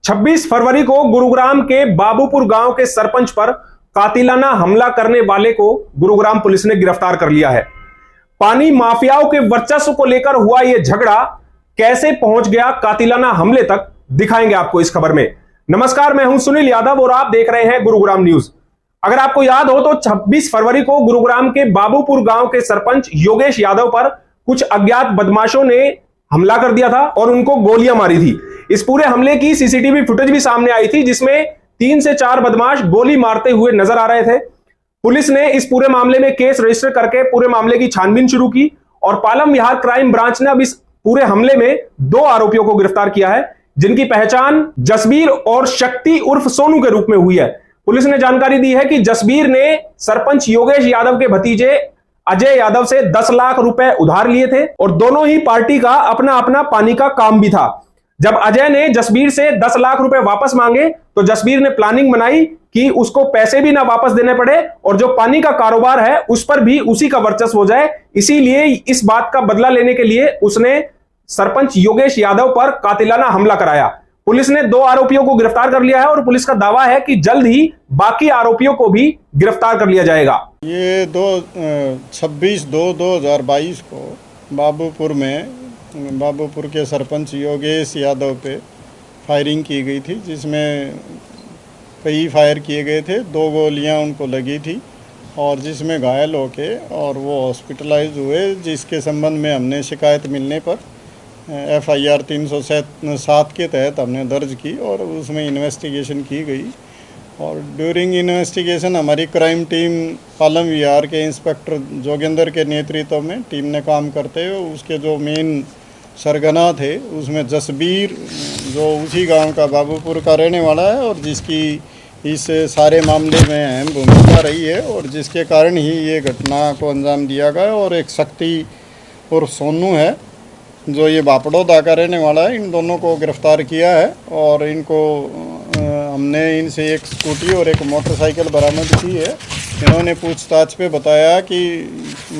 26 फरवरी को गुरुग्राम के बाबूपुर गांव के सरपंच पर कातिलाना हमला करने वाले को गुरुग्राम पुलिस ने गिरफ्तार कर लिया है। पानी माफियाओं के वर्चस्व को लेकर हुआ यह झगड़ा कैसे पहुंच गया कातिलाना हमले तक, दिखाएंगे आपको इस खबर में। नमस्कार, मैं हूं सुनील यादव और आप देख रहे हैं गुरुग्राम न्यूज। अगर आपको याद हो तो 26 फरवरी को गुरुग्राम के बाबूपुर गांव के सरपंच योगेश यादव पर कुछ अज्ञात बदमाशों ने हमला कर दिया था और उनको गोलियां मारी थी। इस पूरे हमले की सीसीटीवी फुटेज भी सामने आई थी, जिसमें 3 से 4 बदमाश गोली मारते हुए नजर आ रहे थे। पुलिस ने इस पूरे मामले में केस रजिस्टर करके पूरे मामले की छानबीन शुरू की और पालम विहार क्राइम ब्रांच ने अब इस पूरे हमले में 2 आरोपियों को गिरफ्तार किया है, जिनकी पहचान जसबीर और शक्ति उर्फ सोनू के रूप में हुई है। पुलिस ने जानकारी दी है कि जसबीर ने सरपंच योगेश यादव के भतीजे अजय यादव से 10 लाख रुपए उधार लिए थे और दोनों ही पार्टी का अपना अपना पानी का काम भी था। जब अजय ने जसबीर से 10 लाख रुपए वापस मांगे तो जसबीर ने प्लानिंग बनाई कि उसको पैसे भी ना वापस देने पड़े और जो पानी का कारोबार है उस पर भी उसी का वर्चस्व हो जाए। इसीलिए इस बात का बदला लेने के लिए उसने सरपंच योगेश यादव पर कातिलाना हमला कराया। पुलिस ने 2 आरोपियों को गिरफ्तार कर लिया है और पुलिस का दावा है कि जल्द ही बाकी आरोपियों को भी गिरफ्तार कर लिया जाएगा। ये 26/2/2022 को बाबूपुर के सरपंच योगेश यादव पे फायरिंग की गई थी, जिसमें कई फायर किए गए थे। 2 गोलियां उनको लगी थी और जिसमें घायल होके और वो हॉस्पिटलाइज हुए, जिसके संबंध में हमने शिकायत मिलने पर FIR 307 के तहत हमने दर्ज की और उसमें इन्वेस्टिगेशन की गई। और ड्यूरिंग इन्वेस्टिगेशन हमारी क्राइम टीम पालम विहार के इंस्पेक्टर जोगेंद्र के नेतृत्व में टीम ने काम करते हुए उसके जो मेन सरगना थे उसमें जसबीर, जो उसी गांव का बाबूपुर का रहने वाला है और जिसकी इस सारे मामले में अहम भूमिका रही है और जिसके कारण ही ये घटना को अंजाम दिया गया। और एक शक्ति और सोनू है जो ये बापड़ौदा का रहने वाला है। इन दोनों को गिरफ्तार किया है और इनको हमने इनसे एक स्कूटी और एक मोटरसाइकिल बरामद की है। इन्होंने पूछताछ पे बताया कि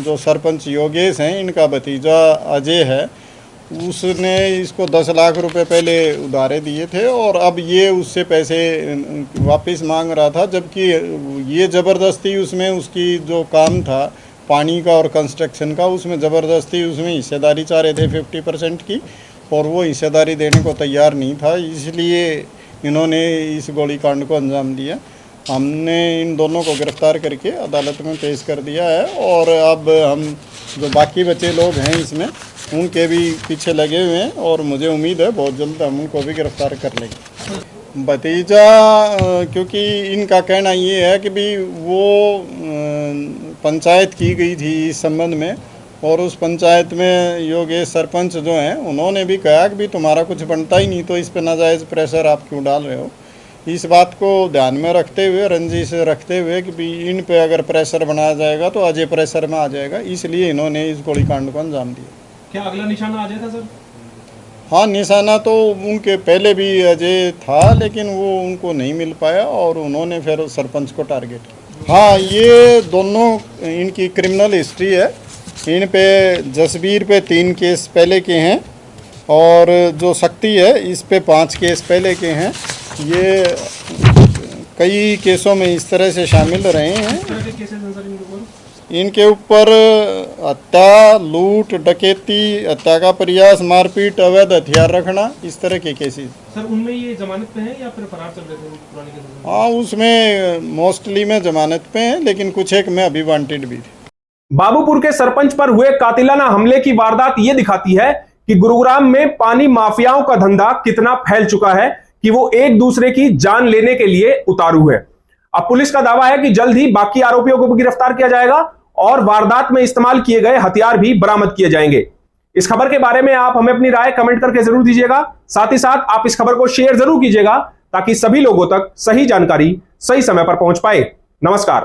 जो सरपंच योगेश हैं, इनका भतीजा अजय है, उसने इसको 10 लाख रुपए पहले उधारे दिए थे और अब ये उससे पैसे वापस मांग रहा था, जबकि ये ज़बरदस्ती उसमें उसकी जो काम था पानी का और कंस्ट्रक्शन का, उसमें ज़बरदस्ती उसमें हिस्सेदारी चाह रहे थे 50% की और वो हिस्सेदारी देने को तैयार नहीं था। इसलिए इन्होंने इस गोली कांड को अंजाम दिया। हमने इन दोनों को गिरफ्तार करके अदालत में पेश कर दिया है और अब हम जो बाकी बचे लोग हैं इसमें उनके भी पीछे लगे हुए हैं और मुझे उम्मीद है बहुत जल्द हम उनको भी गिरफ्तार कर लेंगे। भतीजा, क्योंकि इनका कहना ये है कि भी वो पंचायत की गई थी इस संबंध में और उस पंचायत में योगेश सरपंच जो हैं उन्होंने भी कहा कि भी तुम्हारा कुछ बनता ही नहीं, तो इस पे नाजायज़ प्रेशर आप क्यों डाल रहे हो। इस बात को ध्यान में रखते हुए, रंजिश रखते हुए कि भी इन पे अगर प्रेशर बनाया जाएगा तो अजय प्रेशर में आ जाएगा, इसलिए इन्होंने इस गोलीकांड को अंजाम दिया। क्या अगला निशाना अजय था सर? हाँ, निशाना तो उनके पहले भी अजय था, लेकिन वो उनको नहीं मिल पाया और उन्होंने फिर सरपंच को टारगेट किया। हाँ, ये दोनों इनकी क्रिमिनल हिस्ट्री है। इन पे जसबीर पे 3 केस पहले के हैं और जो शक्ति है इस पे 5 केस पहले के हैं। ये कई केसों में इस तरह से शामिल रहे हैं। इनके ऊपर हत्या, लूट, डकैती, हत्या का प्रयास, मारपीट, अवैध हथियार रखना, इस तरह के केसेस। सर, उनमें ये जमानत पे हैं या फिर फरार चल रहे थे पुराने केसेस में? हाँ, उसमें मोस्टली में जमानत पे हैं, लेकिन कुछ एक में अभी वांटेड भी थे। बाबूपुर के सरपंच पर हुए कातिलाना हमले की वारदात ये दिखाती है कि गुरुग्राम में पानी माफियाओं का धंधा कितना फैल चुका है कि वो एक दूसरे की जान लेने के लिए उतारू है। अब पुलिस का दावा है कि जल्द ही बाकी आरोपियों को भी गिरफ्तार किया जाएगा और वारदात में इस्तेमाल किए गए हथियार भी बरामद किए जाएंगे। इस खबर के बारे में आप हमें अपनी राय कमेंट करके जरूर दीजिएगा। साथ ही साथ आप इस खबर को शेयर जरूर कीजिएगा ताकि सभी लोगों तक सही जानकारी सही समय पर पहुंच पाए। नमस्कार।